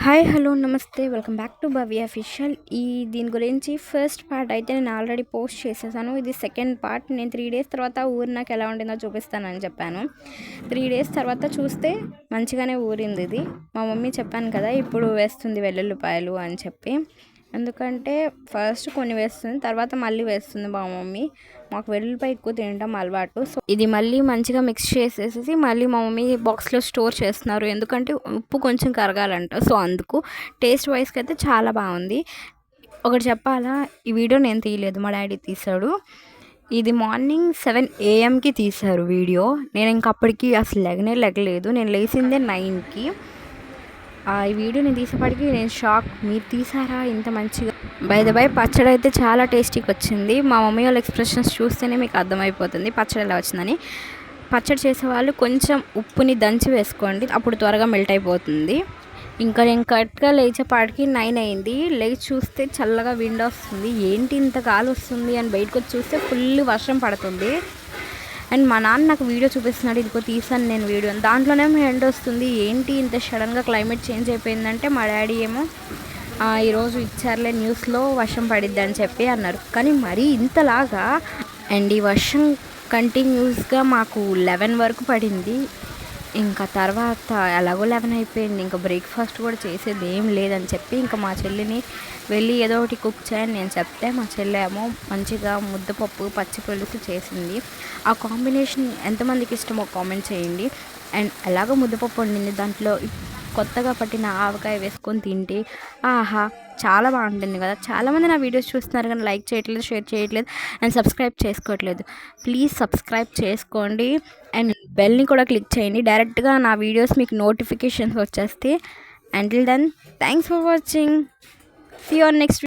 Hi hello నమస్తే welcome back to Bhavya official. దీని గురించి ఫస్ట్ పార్ట్ అయితే నేను ఆల్రెడీ పోస్ట్ చేసేసాను. ఇది సెకండ్ పార్ట్. నేను 3 డేస్ తర్వాత ఊరు నాకు ఎలా ఉండిందో చూపిస్తానని చెప్పాను. 3 డేస్ తర్వాత చూస్తే మంచిగానే ఊరింది ఇది. మా మమ్మీ చెప్పాను కదా ఇప్పుడు వేస్తుంది వెల్లుల్లిపాయలు అని చెప్పి. ఎందుకంటే ఫస్ట్ కొన్ని వేస్తుంది, తర్వాత మళ్ళీ వేస్తుంది మా మమ్మీ. మాకు వెల్లుల్లిపాయ ఎక్కువ తినడం అలవాటు. సో ఇది మళ్ళీ మంచిగా మిక్స్ చేసేసి మళ్ళీ మా మమ్మీ బాక్స్లో స్టోర్ చేస్తున్నారు. ఎందుకంటే ఉప్పు కొంచెం కరగాలంట. సో అందుకు టేస్ట్ వైస్కి అయితే చాలా బాగుంది. ఒకటి చెప్పాలా, ఈ వీడియో నేను తీయలేదు, మా డాడీ తీశాడు. ఇది మార్నింగ్ 7 AM తీశారు వీడియో. నేను ఇంక అప్పటికి అసలు లెగలేదు. నేను లేచిందే 9కి. ఈ వీడియో నేను తీసేపటికి నేను షాక్. మీరు తీసారా ఇంత మంచిగా? బై ద బై పచ్చడి అయితే చాలా టేస్టీగా వచ్చింది. మా మమ్మీ వాళ్ళ ఎక్స్ప్రెషన్స్ చూస్తేనే మీకు అర్థమైపోతుంది పచ్చడి ఎలా వచ్చిందని. పచ్చడి చేసేవాళ్ళు కొంచెం ఉప్పుని దంచి వేసుకోండి, అప్పుడు త్వరగా మెల్ట్ అయిపోతుంది. ఇంకా నేను కరెక్ట్గా లేచేపాటికి 9 అయింది. లేచి చూస్తే చల్లగా విండ్ వస్తుంది. ఏంటి ఇంత గాలి వస్తుంది అని బయటకు వచ్చి చూస్తే ఫుల్ వర్షం పడుతుంది. అండ్ మా నాన్న నాకు వీడియో చూపిస్తున్నాడు, ఇదిగో తీసాను నేను వీడియో. దాంట్లోనేమో ఎండ వస్తుంది. ఏంటి ఇంత సడన్గా క్లైమేట్ చేంజ్ అయిపోయిందంటే మా డాడీ ఏమో ఈరోజు ఇచ్చారులే న్యూస్లో వర్షం పడిద్ది అని చెప్పి అన్నారు. కానీ మరీ ఇంతలాగా. అండ్ ఈ వర్షం కంటిన్యూస్గా మాకు 11 వరకు పడింది. ఇంకా తర్వాత ఎలాగో 11 అయిపోయింది. ఇంకా బ్రేక్ఫాస్ట్ కూడా చేసేది ఏం లేదని చెప్పి ఇంకా మా చెల్లిని వెళ్ళి ఏదో ఒకటి కుక్ చేయని నేను చెప్తే మా చెల్లి ఏమో మంచిగా ముద్దపప్పు పచ్చి పులుసు చేసింది. ఆ కాంబినేషన్ ఎంతమందికి ఇష్టమో కామెంట్ చేయండి. అండ్ ఎలాగో ముద్దపప్పు వండింది, దాంట్లో కొత్తగా పట్టిన ఆవకాయ వేసుకొని తింటే ఆహా చాలా బాగుంటుంది కదా. చాలామంది నా వీడియోస్ చూస్తున్నారు కానీ లైక్ చేయట్లేదు, షేర్ చేయట్లేదు అండ్ సబ్స్క్రైబ్ చేసుకోవట్లేదు. ప్లీజ్ సబ్స్క్రైబ్ చేసుకోండి అండ్ బెల్ని కూడా క్లిక్ చేయండి. డైరెక్ట్గా నా వీడియోస్ మీకు నోటిఫికేషన్స్ వచ్చేస్తే. Until then thanks for watching. See you on next